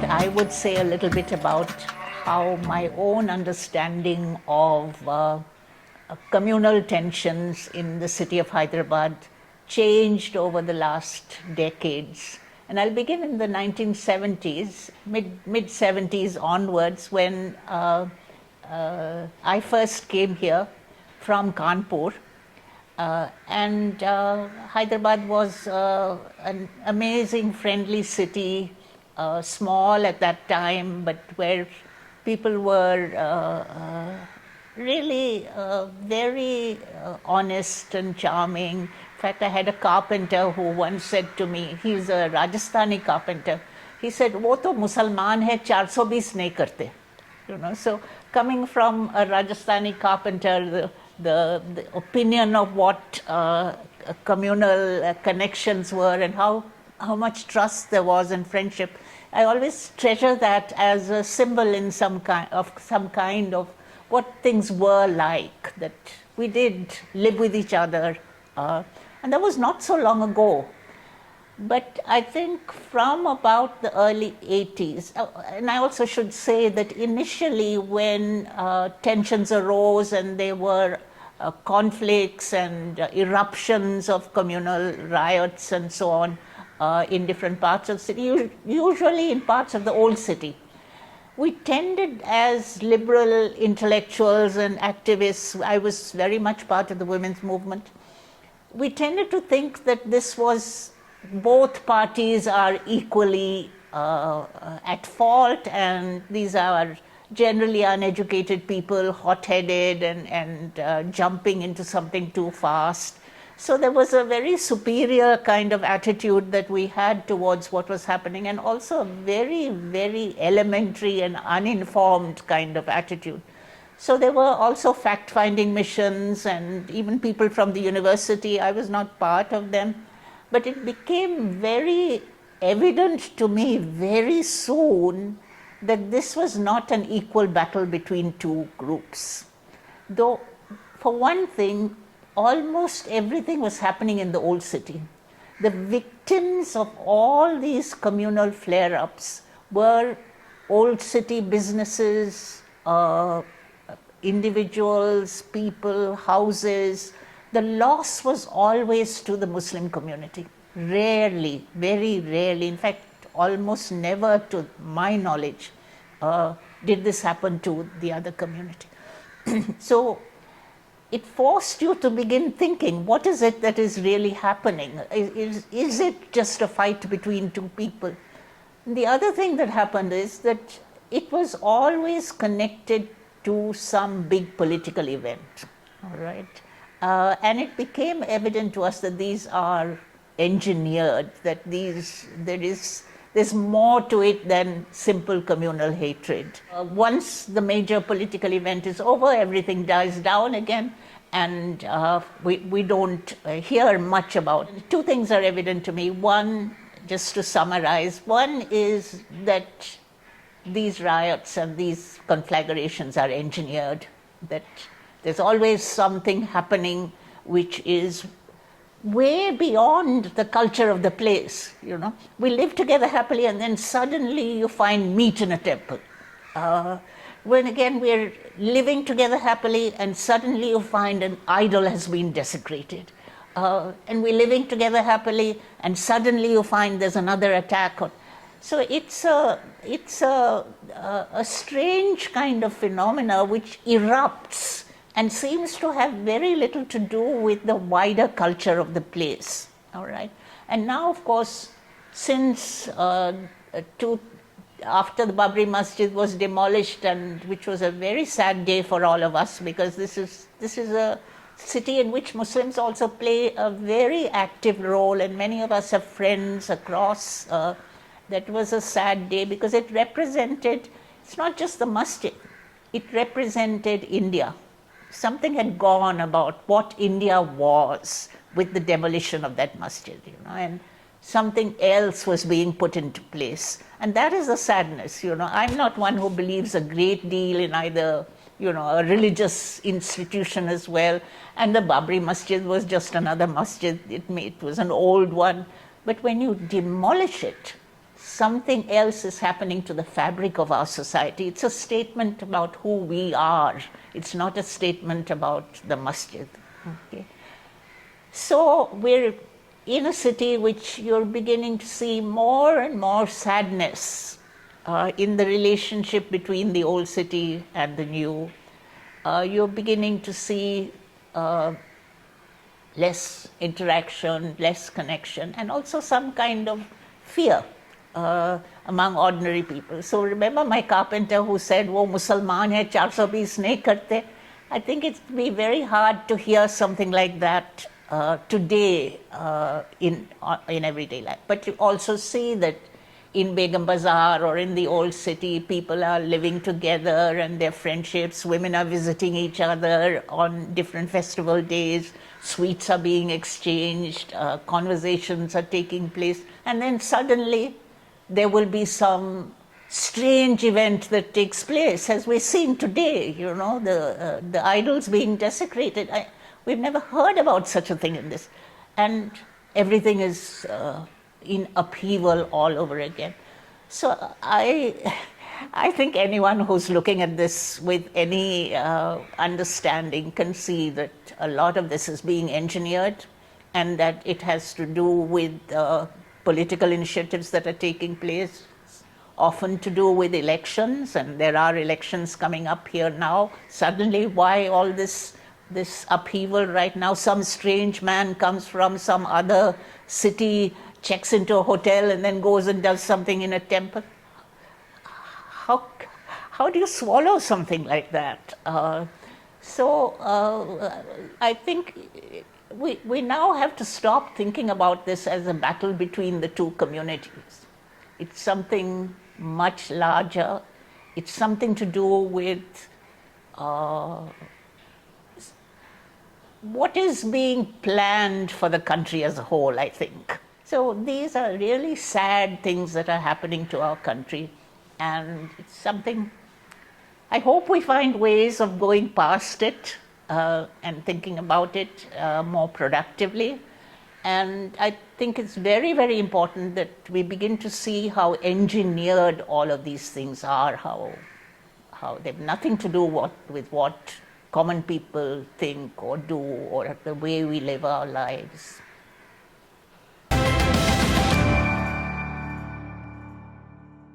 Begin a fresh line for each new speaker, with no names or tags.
I would say a little bit about how my own understanding of communal tensions in the city of Hyderabad changed over the last decades. And I'll begin in the 1970s, mid 70s onwards, when I first came here from Kanpur. And Hyderabad was an amazing, friendly city, small at that time, but where people were really very honest and charming. In fact, I had a carpenter who once said to me, he's a Rajasthani carpenter, he said, "वो तो मुसलमान है, 420 नहीं करते." You know, so coming from a Rajasthani carpenter, the opinion of what communal connections were and how much trust there was and friendship, I always treasure that as a symbol in some kind of what things were like, that we did live with each other, and that was not so long ago. But I think from about the early 80s, and I also should say that initially when tensions arose and there were conflicts and eruptions of communal riots and so on in different parts of the city, usually in parts of the old city, we tended as liberal intellectuals and activists, I was very much part of the women's movement, we tended to think that this was, both parties are equally at fault, and these are generally uneducated people, hot-headed and jumping into something too fast. So there was a very superior kind of attitude that we had towards what was happening, and also a very, very elementary and uninformed kind of attitude. So there were also fact-finding missions, and even people from the university. I was not part of them, but it became very evident to me very soon that this was not an equal battle between two groups. Though, for one thing, almost everything was happening in the old city. The victims of all these communal flare-ups were old city businesses, individuals, people, houses. The loss was always to the Muslim community. Rarely, very rarely, in fact, almost never to my knowledge, did this happen to the other community. So it forced you to begin thinking, what is it that is really happening? Is it just a fight between two people? And the other thing that happened is that it was always connected to some big political event, all right? And it became evident to us that these are engineered, that there's more to it than simple communal hatred. Once the major political event is over, everything dies down again, and we don't hear much about it. Two things are evident to me. One, just to summarize, one is that these riots and these conflagrations are engineered, that there's always something happening which is way beyond the culture of the place, you know. We live together happily, and then suddenly you find meat in a temple. When again we're living together happily, and suddenly you find an idol has been desecrated. And we're living together happily, and suddenly you find there's another attack. So it's a strange kind of phenomena which erupts and seems to have very little to do with the wider culture of the place, all right? And now, of course, since after the Babri Masjid was demolished, and which was a very sad day for all of us, because this is a city in which Muslims also play a very active role, and many of us have friends across. That was a sad day because it represented, it's not just the masjid, it represented India. Something had gone about what India was with the demolition of that masjid, you know, and something else was being put into place. And that is a sadness, you know. I'm not one who believes a great deal in either, you know, a religious institution as well. And the Babri Masjid was just another masjid. It was an old one. But when you demolish it, something else is happening to the fabric of our society. It's a statement about who we are. It's not a statement about the masjid. Okay. So we're in a city which you're beginning to see more and more sadness in the relationship between the old city and the new. You're beginning to see less interaction, less connection, and also some kind of fear among ordinary people. So remember my carpenter who said, "Wo Musalman hai, 420 nahi karte." I think it'd be very hard to hear something like that today in everyday life. But you also see that in Begum Bazaar or in the old city, people are living together and their friendships, women are visiting each other on different festival days, sweets are being exchanged, conversations are taking place, and then suddenly there will be some strange event that takes place, as we're seeing today, the idols being desecrated. We've never heard about such a thing in this. And everything is in upheaval all over again. So I think anyone who's looking at this with any understanding can see that a lot of this is being engineered and that it has to do with political initiatives that are taking place, often to do with elections, and there are elections coming up here now. Suddenly, why all this upheaval right now? Some strange man comes from some other city, checks into a hotel, and then goes and does something in a temple. How do you swallow something like that? I think we now have to stop thinking about this as a battle between the two communities. It's something much larger. It's something to do with what is being planned for the country as a whole, I think. So these are really sad things that are happening to our country, and it's something, I hope we find ways of going past it and thinking about it more productively. And I think it's very, very important that we begin to see how engineered all of these things are, how they have nothing to do with what common people think or do or the way we live our lives.